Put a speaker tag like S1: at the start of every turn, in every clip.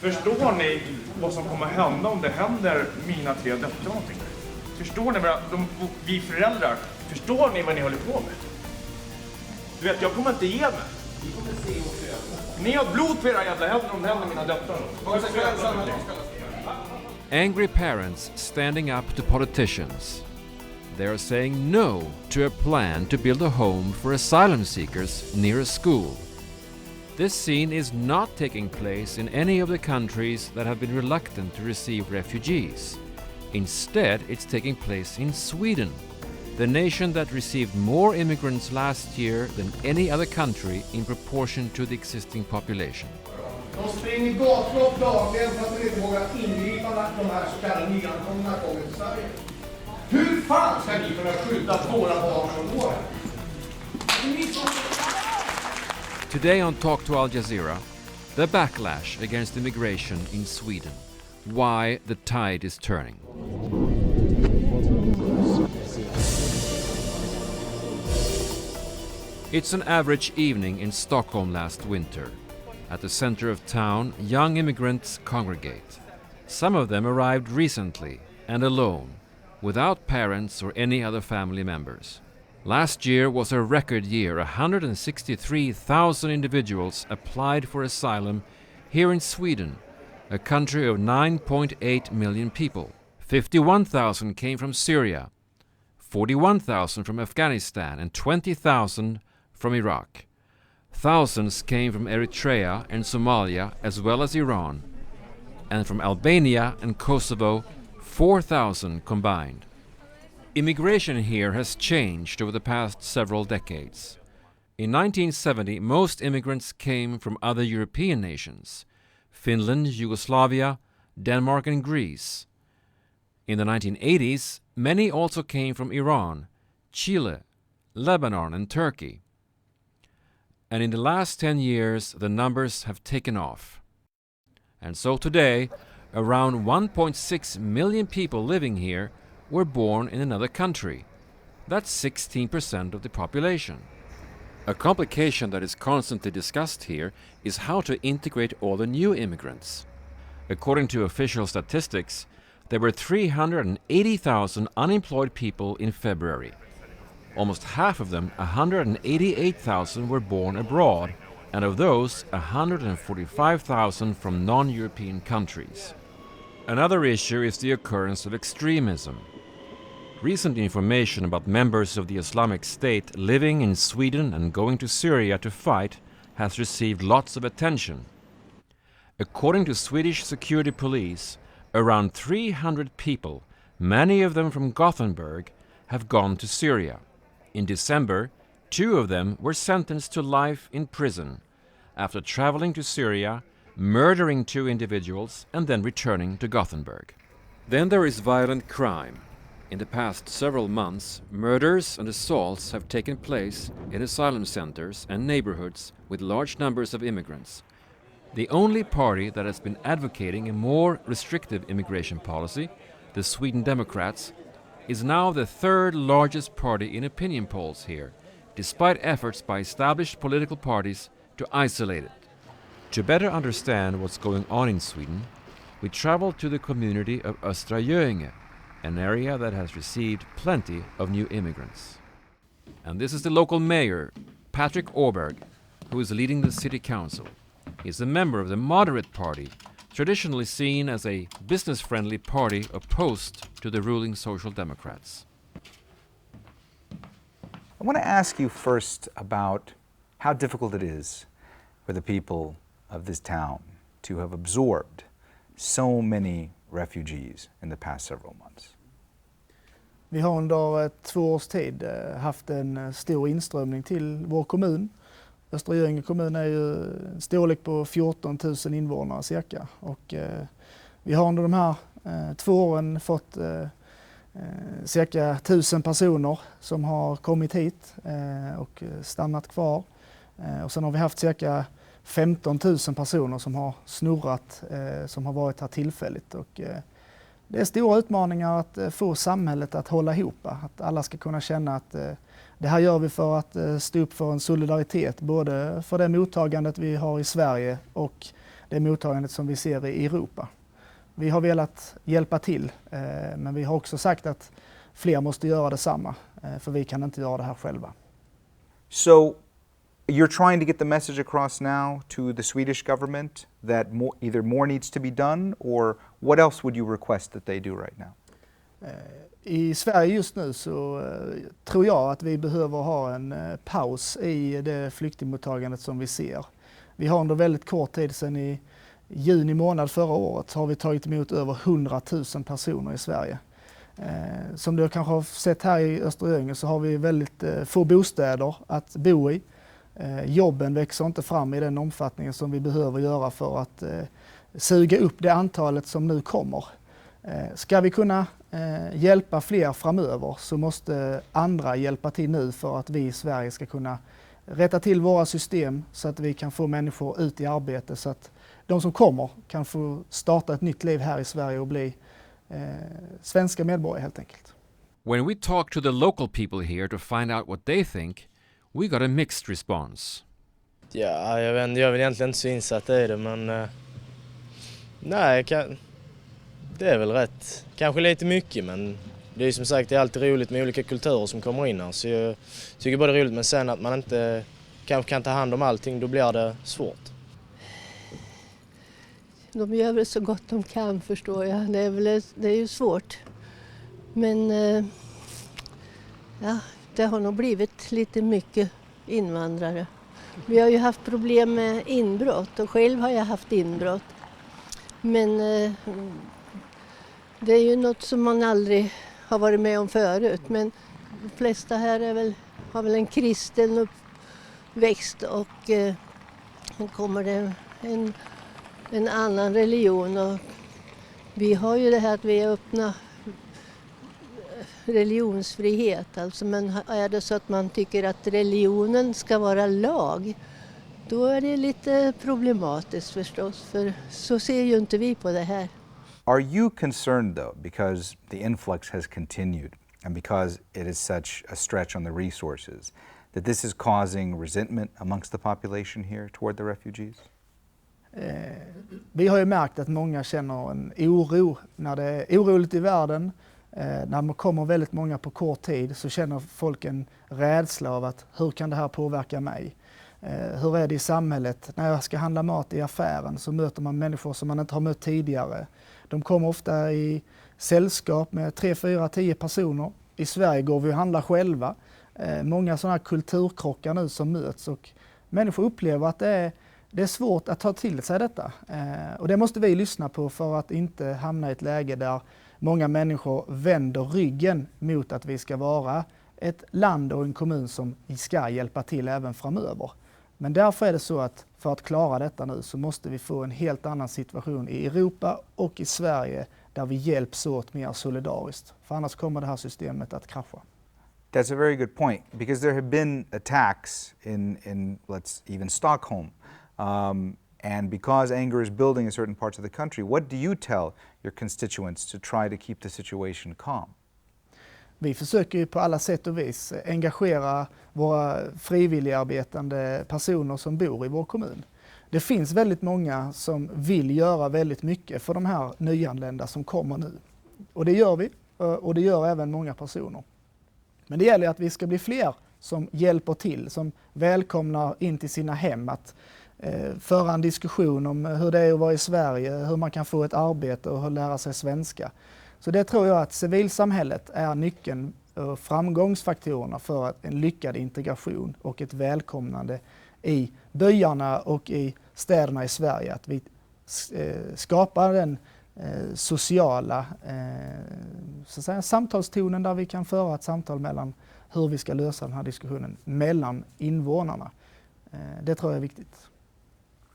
S1: Förstår ni vad som kommer hända om det händer mina 3 döttrar någonting? Förstår ni vi föräldrar, förstår ni vad ni håller på med? Du vet, jag kommer inte ge mig. Vi kommer se och pröva. Ni har blod på era jävla händer om det händer mina döttrar.
S2: Angry parents standing up to politicians. They are saying no to a plan to build a home for asylum seekers near a school. This scene is not taking place in any of the countries that have been reluctant to receive refugees. Instead, it's taking place in Sweden, the nation that received more immigrants last year than any other country in proportion to the existing population.
S3: De springer gatlopp dagligen för att de inte vågar ingripa när de här så kallade nyankomna kommer till Sverige. Hur fan ska ni kunna skydda våra barn som går här?
S2: Today on Talk to Al Jazeera, the backlash against immigration in Sweden. Why the tide is turning. It's an average evening in Stockholm last winter. At the center of town, young immigrants congregate. Some of them arrived recently and alone, without parents or any other family members. Last year was a record year. 163,000 individuals applied for asylum here in Sweden, a country of 9.8 million people. 51,000 came from Syria, 41,000 from Afghanistan, and 20,000 from Iraq. Thousands came from Eritrea and Somalia, as well as Iran, and from Albania and Kosovo, 4,000 combined. Immigration here has changed over the past several decades. In 1970, most immigrants came from other European nations: Finland, Yugoslavia, Denmark and Greece. In the 1980s, many also came from Iran, Chile, Lebanon and Turkey. And in the last 10 years, the numbers have taken off. And so today, around 1.6 million people living here were born in another country. That's 16% of the population. A complication that is constantly discussed here is how to integrate all the new immigrants. According to official statistics, there were 380,000 unemployed people in February. Almost half of them, 188,000, were born abroad, and of those, 145,000 from non-European countries. Another issue is the occurrence of extremism. Recent information about members of the Islamic State living in Sweden and going to Syria to fight has received lots of attention. According to Swedish security police, around 300 people, many of them from Gothenburg, have gone to Syria. In December, 2 of them were sentenced to life in prison after traveling to Syria, murdering 2 individuals, and then returning to Gothenburg. Then there is violent crime. In the past several months, murders and assaults have taken place in asylum centers and neighborhoods with large numbers of immigrants. The only party that has been advocating a more restrictive immigration policy, the Sweden Democrats, is now the 3rd largest party in opinion polls here, despite efforts by established political parties to isolate it. To better understand what's going on in Sweden, we traveled to the community of Östra Göinge, an area that has received plenty of new immigrants. And this is the local mayor, Patrick Åberg, who is leading the city council. He's a member of the Moderate Party, traditionally seen as a business-friendly party opposed to the ruling Social Democrats.
S4: I want to ask you first about how difficult it is for the people of this town to have absorbed so many refugees in the past several months.
S5: Vi har under 2 års tid haft en stor inströmning till vår kommun. Östra Göinge kommun är ju en storlek på 14 000 invånare cirka. Och vi har under de här 2 åren fått cirka 1000 personer som har kommit hit och stannat kvar. Och sen har vi haft cirka 15 000 personer som har snurrat, som har varit här tillfälligt. Och det är stora utmaningar att få samhället att hålla ihop, att alla ska kunna känna att det här gör vi för att stå upp för en solidaritet, både för det mottagandet vi har i Sverige och det mottagandet som vi ser i Europa. Vi har velat hjälpa till, men vi har också sagt att fler måste göra detsamma, för vi kan inte göra det här själva.
S4: So you're trying to get the message across now to the Swedish government that either more needs to be done, or what else would you request that they do right now?
S5: I Sverige just nu så tror jag att vi behöver ha en paus i det flyktingmottagandet som vi ser. Vi har under väldigt kort tid, sedan i juni månad förra året, har vi tagit emot över 100 000 personer i Sverige. Som du kanske har sett här i Östra Göinge så har vi väldigt få bostäder att bo i. Jobben växer inte fram i den omfattningen som vi behöver göra för att suga upp det antalet som nu kommer. Ska vi kunna hjälpa fler framöver så måste andra hjälpa till nu för att vi i Sverige ska kunna rätta till våra system så att vi kan få människor ut i arbete, så att de som kommer kan få starta ett nytt liv här i Sverige och bli svenska medborgare helt enkelt.
S2: When we talked to the local people here to find out what they think, we got a mixed response.
S6: Ja, jag är väl egentligen inte så insatt i det, men nej, det är väl rätt. Kanske lite mycket, men det är som sagt, det är alltid roligt med olika kulturer som kommer in här. Så jag tycker bara det är roligt, men sen att man inte kanske kan ta hand om allting, då blir det svårt.
S7: De gör väl så gott de kan, förstår jag. Det är ju svårt. Men ja, det har nog blivit lite mycket invandrare. Vi har ju haft problem med inbrott, och själv har jag haft inbrott. Men det är ju något som man aldrig har varit med om förut. Men de flesta här har väl en kristen uppväxt, och sen kommer det en annan religion. Och vi har ju det här att vi är öppna religionsfrihet. Alltså, men är det så att man tycker att religionen ska vara lag, då är det lite problematiskt förstås, för så ser ju inte vi på det här.
S4: Are you concerned though, because the influx has continued and because it is such a stretch on the resources, that this is causing resentment amongst the population here toward the refugees?
S5: Vi har ju märkt att många känner en oro när det är oroligt i världen. När man kommer väldigt många på kort tid så känner folk en rädsla av att hur kan det här påverka mig? Hur är det i samhället? När jag ska handla mat i affären så möter man människor som man inte har mött tidigare. De kommer ofta i sällskap med 3, 4, 10 personer. I Sverige går vi och handlar själva. Många sådana här kulturkrockar nu som möts, och människor upplever att det är svårt att ta till sig detta. Och det måste vi lyssna på för att inte hamna i ett läge där många människor vänder ryggen mot att vi ska vara ett land och en kommun som ska hjälpa till även framöver. Men därför är det så att för att klara detta nu så måste vi få en helt annan situation i Europa och i Sverige där vi hjälps åt mer solidariskt. För annars kommer det här systemet att krascha.
S4: That's a very good point, because there have been attacks in let's even Stockholm. And because anger is building in certain parts of the country, what do you tell your constituents to try to keep the situation calm?
S5: Vi försöker ju på alla sätt och vis engagera våra frivilligarbetande personer som bor i vår kommun. Det finns väldigt många som vill göra väldigt mycket för de här nyanlända som kommer nu. Och det gör vi, och det gör även många personer. Men det gäller att vi ska bli fler som hjälper till, som välkomnar in till sina hem, att föra en diskussion om hur det är att vara i Sverige, hur man kan få ett arbete och lära sig svenska. Så det tror jag att civilsamhället är nyckeln och framgångsfaktorerna för en lyckad integration och ett välkomnande i byarna och i städerna i Sverige. Att vi skapar den sociala så att säga, samtalstonen där vi kan föra ett samtal mellan hur vi ska lösa den här diskussionen mellan invånarna. Det tror jag är viktigt.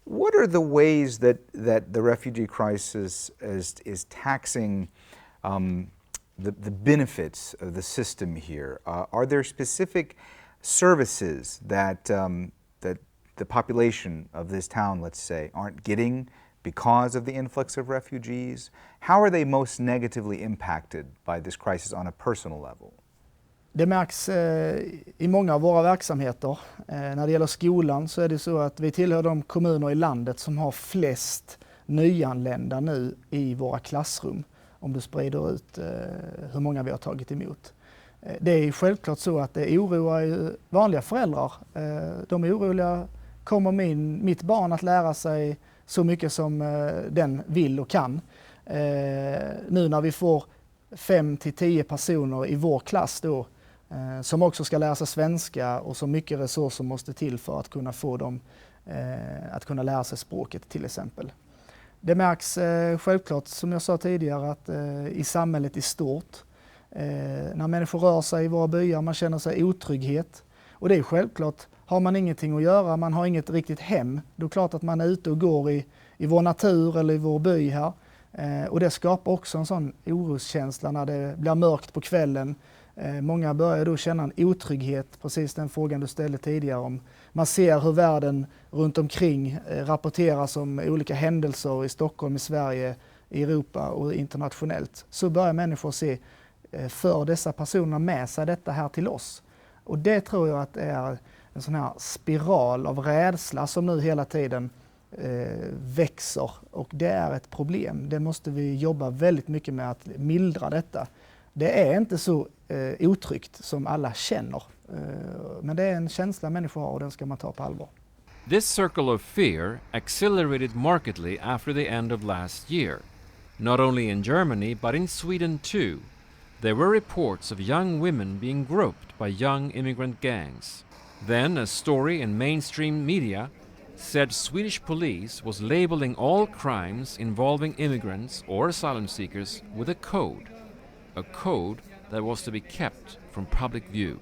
S4: What are the ways that the refugee crisis is taxing the benefits of the system here? Are there specific services that the population of this town, let's say, aren't getting because of the influx of refugees? How are they most negatively impacted by this crisis on a personal level?
S5: Det märks i många av våra verksamheter. När det gäller skolan så är det så att vi tillhör de kommuner i landet som har flest nyanlända nu i våra klassrum, om du sprider ut hur många vi har tagit emot. Det är självklart så att det oroar ju vanliga föräldrar. De är oroliga, kommer mitt barn att lära sig så mycket som den vill och kan? Nu när vi får 5 till 10 personer i vår klass då, som också ska lära sig svenska och så mycket resurser måste till för att kunna få dem att kunna lära sig språket till exempel. Det märks självklart, som jag sa tidigare, att i samhället i stort, när människor rör sig i våra byar, man känner sig otrygghet. Och det är självklart, har man ingenting att göra, man har inget riktigt hem, då är det klart att man är ute och går i vår natur eller i vår by här. Och det skapar också en sån oroskänsla när det blir mörkt på kvällen. Många börjar då känna en otrygghet, precis den frågan du ställde tidigare om. Man ser hur världen runt omkring rapporteras om olika händelser i Stockholm, i Sverige, i Europa och internationellt. Så börjar människor se för dessa personer med sig detta här till oss. Och det tror jag att det är en sån här spiral av rädsla som nu hela tiden växer, och det är ett problem. Det måste vi jobba väldigt mycket med att mildra detta. Det är inte så otryggt som alla känner, men det är en känsla människor har och den ska man ta på allvar.
S2: This circle of fear accelerated markedly after the end of last year. Not only in Germany but in Sweden too. There were reports of young women being groped by young immigrant gangs. Then a story in mainstream media said Swedish police was labeling all crimes involving immigrants or asylum seekers with a code that was to be kept from public view.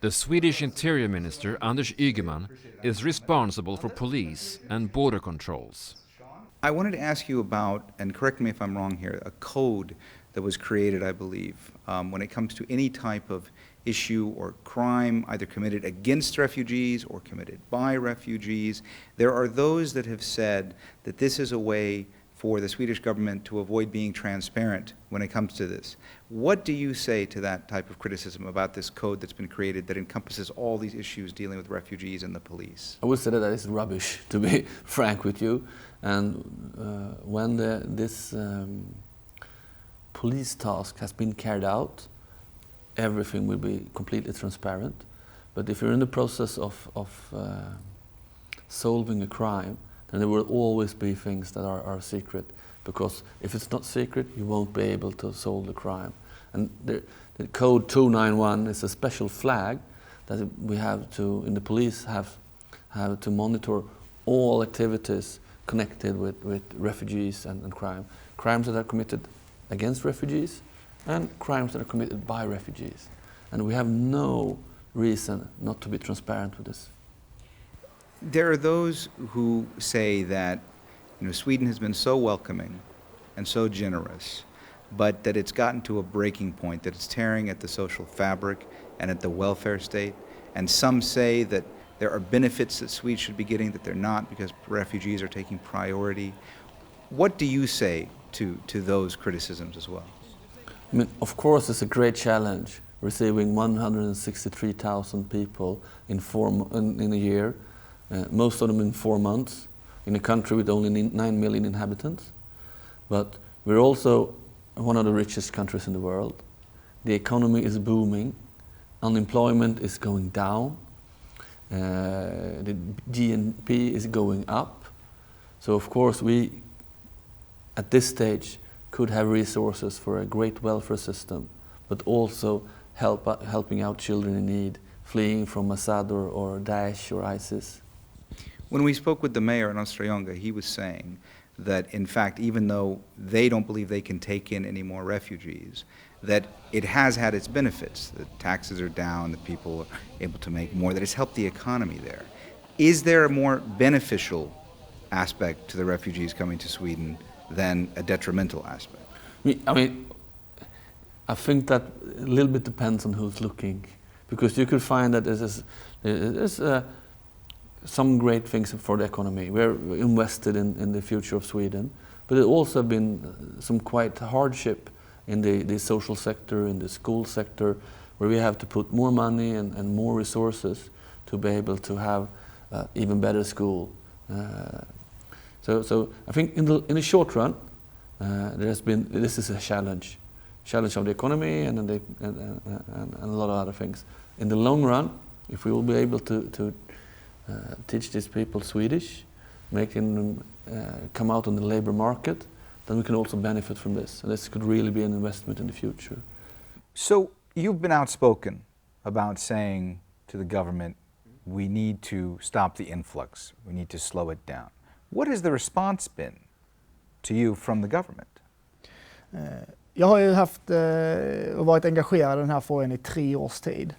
S2: The Swedish Interior Minister Anders Ygeman is responsible for police and border controls.
S4: I wanted to ask you about, and correct me if I'm wrong here, a code that was created, I believe, when it comes to any type of issue or crime either committed against refugees or committed by refugees. There are those that have said that this is a way for the Swedish government to avoid being transparent when it comes to this. What do you say to that type of criticism about this code that's been created that encompasses all these issues dealing with refugees and the police?
S8: I would say that is rubbish, to be frank with you. And when this police task has been carried out, everything will be completely transparent. But if you're in the process of solving a crime, then there will always be things that are secret, because if it's not secret, you won't be able to solve the crime. And the code 291 is a special flag that we have to, in the police, have to monitor all activities connected with refugees and crime. Crimes that are committed against refugees and crimes that are committed by refugees. And we have no reason not to be transparent with this.
S4: There are those who say that Sweden has been so welcoming and so generous, but that it's gotten to a breaking point, that it's tearing at the social fabric and at the welfare state. And some say that there are benefits that Swedes should be getting that they're not because refugees are taking priority. What do you say to those criticisms as well?
S8: I mean, of course, it's a great challenge receiving 163,000 people in a year, most of them in 4 months, in a country with only 9 million inhabitants. But we're also one of the richest countries in the world. The economy is booming, unemployment is going down, the GNP is going up. So of course we, at this stage, could have resources for a great welfare system, but also helping out children in need, fleeing from Assad or Daesh or ISIS.
S4: When we spoke with the mayor in Östergötland, he was saying that, in fact, even though they don't believe they can take in any more refugees, that it has had its benefits. The taxes are down, that people are able to make more, that it's helped the economy there. Is there a more beneficial aspect to the refugees coming to Sweden than a detrimental aspect?
S8: I mean, I think that a little bit depends on who's looking, because you could find that there's some great things for the economy. We're invested in the future of Sweden, but there also been some quite hardship in the social sector, in the school sector, where we have to put more money and more resources to be able to have even better school. So I think in the short run, this is a challenge of the economy and a lot of other things. In the long run, if we will be able to teach these people Swedish, making them come out on the labor market, then we can also benefit from this. And this could really be an investment in the future.
S4: So you've been outspoken about saying to the government, we need to stop the influx, we need to slow it down. What has the response been to you from the government?
S5: Jag har ju haft och varit engagerad i den här frågan i 3 års tid.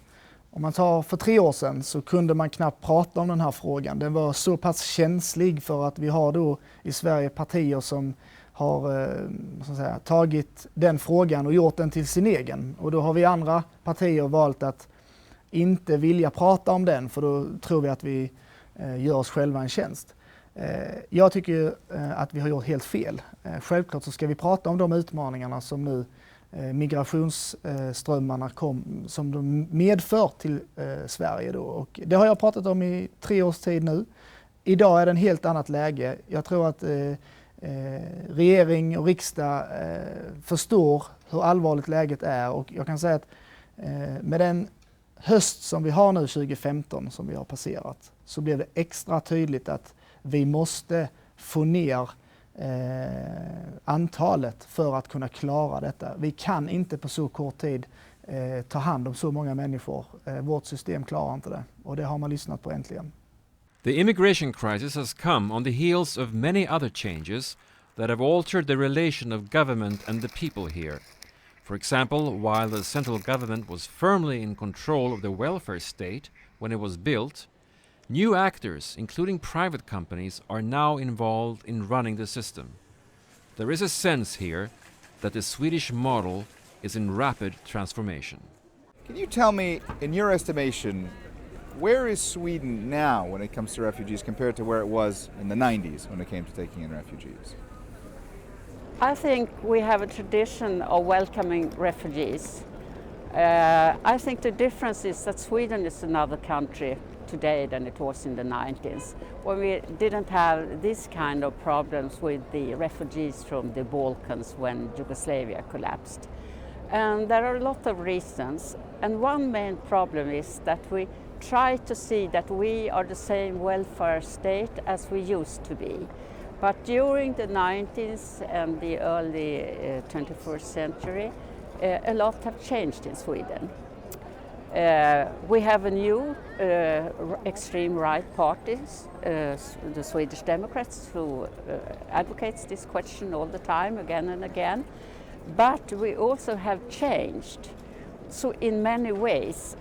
S5: Om man tar för 3 år sedan så kunde man knappt prata om den här frågan. Den var så pass känslig för att vi har då i Sverige partier som har så att säga, tagit den frågan och gjort den till sin egen. Och då har vi andra partier valt att inte vilja prata om den, för då tror vi att vi gör oss själva en tjänst. Jag tycker att vi har gjort helt fel. Självklart så ska vi prata om de utmaningarna som nu migrationsströmmarna som de medför till Sverige då. Och det har jag pratat om i 3 års tid nu. Idag är det ett helt annat läge. Jag tror att regering och riksdag förstår hur allvarligt läget är, och jag kan säga att med den höst som vi har nu 2015 som vi har passerat, så blev det extra tydligt att vi måste få ner antalet för att kunna klara detta. Vi kan inte på så kort tid ta hand om så många människor. Vårt system klarar inte det, och det har man lyssnat på äntligen.
S2: The immigration crisis has come on the heels of many other changes that have altered the relation of government and the people here. For example, while the central government was firmly in control of the welfare state when it was built, new actors, including private companies, are now involved in running the system. There is a sense here that the Swedish model is in rapid transformation.
S4: Can you tell me, in your estimation, where is Sweden now when it comes to refugees compared to where it was in the 90s when it came to taking in refugees?
S9: I think we have a tradition of welcoming refugees. I think the difference is that Sweden is another country today than it was in the 90s, when we didn't have this kind of problems with the refugees from the Balkans when Yugoslavia collapsed. And there are a lot of reasons, and one main problem is that we try to see that we are the same welfare state as we used to be. But during the 90s and the early 21st century, a lot have changed in Sweden. We have a new extreme right parties, the Swedish Democrats, who advocates this question all the time, again and again. But we also have changed. So in many ways,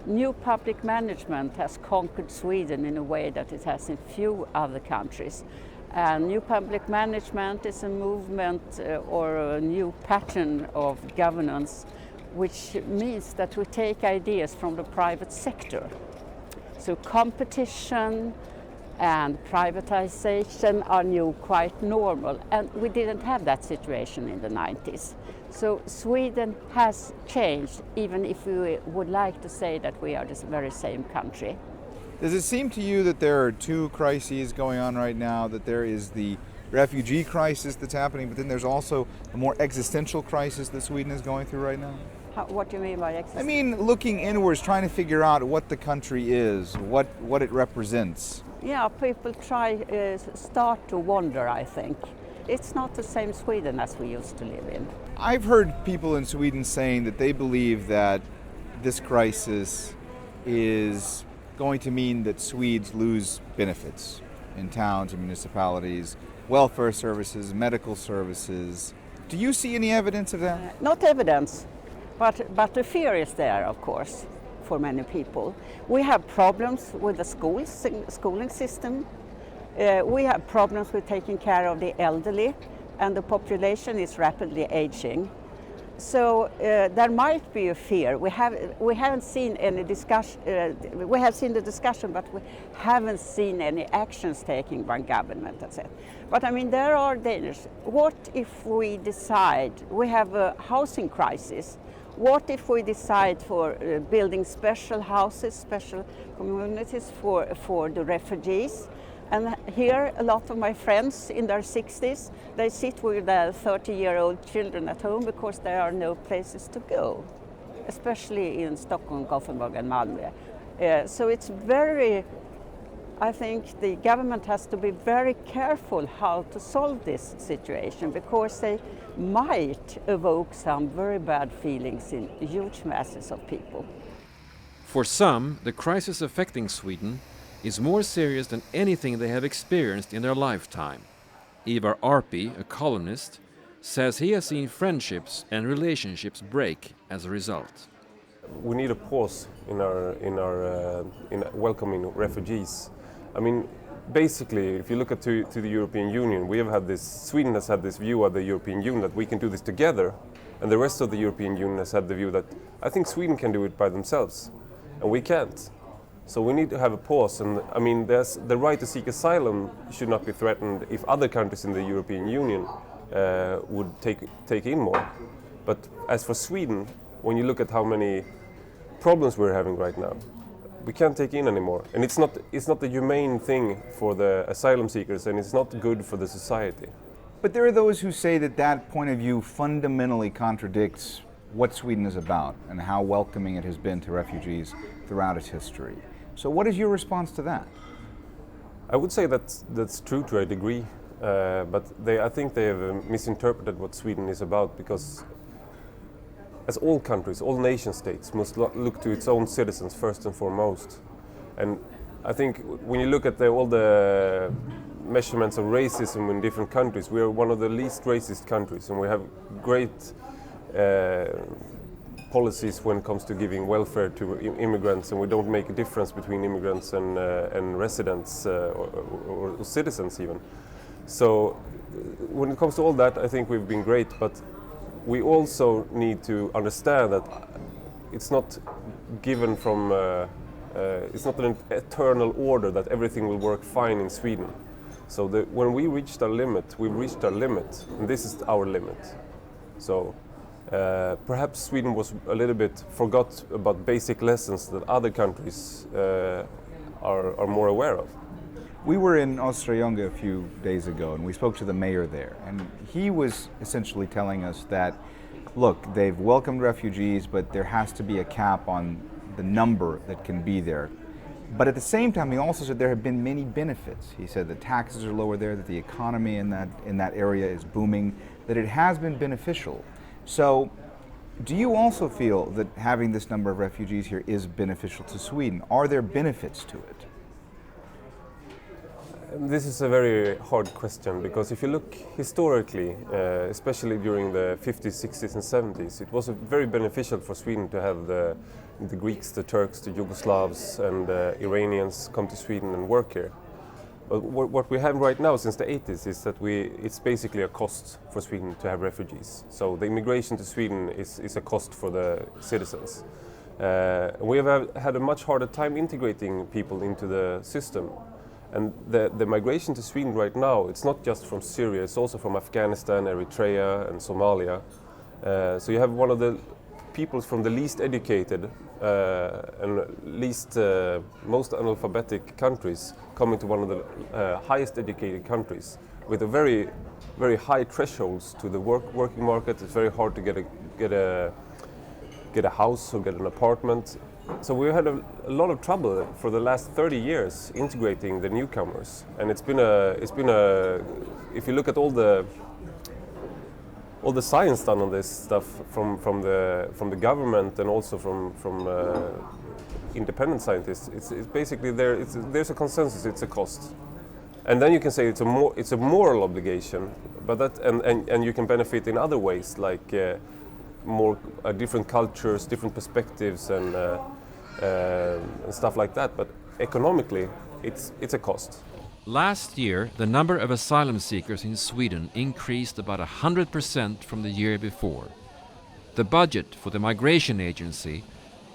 S9: new public management has conquered Sweden in a way that it has in few other countries. And new public management is a movement or a new pattern of governance, which means that we take ideas from the private sector. So competition and privatization are new, quite normal, and we didn't have that situation in the 90s. So Sweden has changed, even if we would like to say that we are the very same country.
S4: Does it seem to you that there are 2 crises going on right now, that there is the refugee crisis that's happening, but then there's also a more existential crisis that Sweden is going through right now?
S9: What do you mean by existential?
S4: I mean, looking inwards, trying to figure out what the country is, what it represents.
S9: Yeah, people start to wonder, I think. It's not the same Sweden as we used to live in.
S4: I've heard people in Sweden saying that they believe that this crisis is going to mean that Swedes lose benefits in towns and municipalities, welfare services, medical services. Do you see any evidence of that?
S9: Not evidence, but the fear is there, of course, for many people. We have problems with the schooling system. We have problems with taking care of the elderly, and the population is rapidly aging. So there might be a fear. We haven't seen any discussion. We have seen the discussion, but we haven't seen any actions taken by government, etc. But I mean, there are dangers. What if we decide we have a housing crisis? What if we decide for building special houses, special communities for the refugees? And here a lot of my friends in their 60s, they sit with their 30-year-old children at home because there are no places to go, especially in Stockholm, Gothenburg and Malmö. So it's very, I think the government has to be very careful how to solve this situation, because they might evoke some very bad feelings in huge masses of people.
S2: For some, the crisis affecting Sweden is more serious than anything they have experienced in their lifetime. Ivar Arpi, a columnist, says he has seen friendships and relationships break as a result.
S10: We need a pause in welcoming refugees. I mean, basically, if you look at to the European Union, we have had this. Sweden has had this view of the European Union that we can do this together, and the rest of the European Union has had the view that I think Sweden can do it by themselves, and we can't. So we need to have a pause, and I mean, the right to seek asylum should not be threatened if other countries in the European Union would take in more. But as for Sweden, when you look at how many problems we're having right now, we can't take in anymore, and it's not the humane thing for the asylum seekers, and it's not good for the society.
S4: But there are those who say that that point of view fundamentally contradicts what Sweden is about and how welcoming it has been to refugees throughout its history. So what is your response to that?
S10: I would say that's true to a degree, but I think they have misinterpreted what Sweden is about, because as all countries, all nation states must look to its own citizens first and foremost. And I think when you look at all the measurements of racism in different countries, we are one of the least racist countries, and we have great policies when it comes to giving welfare to immigrants, and we don't make a difference between immigrants and residents or citizens even. So when it comes to all that, I think we've been great, but we also need to understand that it's not given from, it's not an eternal order that everything will work fine in Sweden. So when we reached our limit, we've reached our limit, and this is our limit. So perhaps Sweden was a little bit forgot about basic lessons that other countries are more aware of.
S4: We were in Östergötland a few days ago, and we spoke to the mayor there, and he was essentially telling us that, look, they've welcomed refugees, but there has to be a cap on the number that can be there. But at the same time, he also said there have been many benefits. He said the taxes are lower there, that the economy in that area is booming, that it has been beneficial. So, do you also feel that having this number of refugees here is beneficial to Sweden? Are there benefits to it?
S10: This is a very hard question, because if you look historically, especially during the 50s, 60s and 70s, it was very beneficial for Sweden to have the Greeks, the Turks, the Yugoslavs and the Iranians come to Sweden and work here. But what we have right now since the 80s is that it's basically a cost for Sweden to have refugees. So the immigration to Sweden is a cost for the citizens. We have had a much harder time integrating people into the system. And the migration to Sweden right now, it's not just from Syria, it's also from Afghanistan, Eritrea and Somalia. So you have one of the people from the least educated and most analphabetic countries coming to one of the highest educated countries with a very, very high thresholds to the working market. It's very hard to get a house or get an apartment. So we had a lot of trouble for the last 30 years integrating the newcomers, and it's been a if you look at all the science done on this stuff from the government and also from independent scientists, it's basically there's a consensus. It's a cost, and then you can say it's a moral obligation, but that and you can benefit in other ways, like more different cultures, different perspectives, and stuff like that. But economically, it's a cost.
S2: Last year, the number of asylum seekers in Sweden increased about 100% from the year before. The budget for the migration agency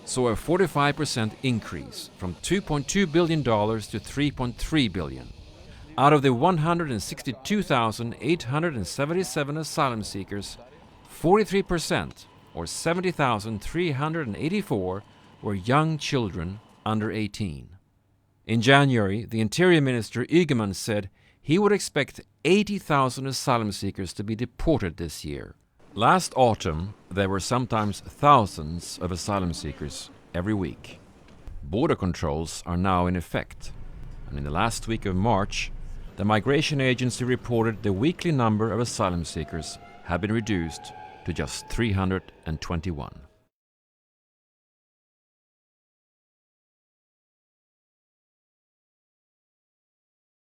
S2: saw a 45% increase from $2.2 billion to $3.3 billion. Out of the 162,877 asylum seekers, 43%, or 70,384, were young children under 18. In January, the Interior Minister Ygeman said he would expect 80,000 asylum seekers to be deported this year. Last autumn, there were sometimes thousands of asylum seekers every week. Border controls are now in effect, and in the last week of March, the Migration Agency reported the weekly number of asylum seekers had been reduced to just 321.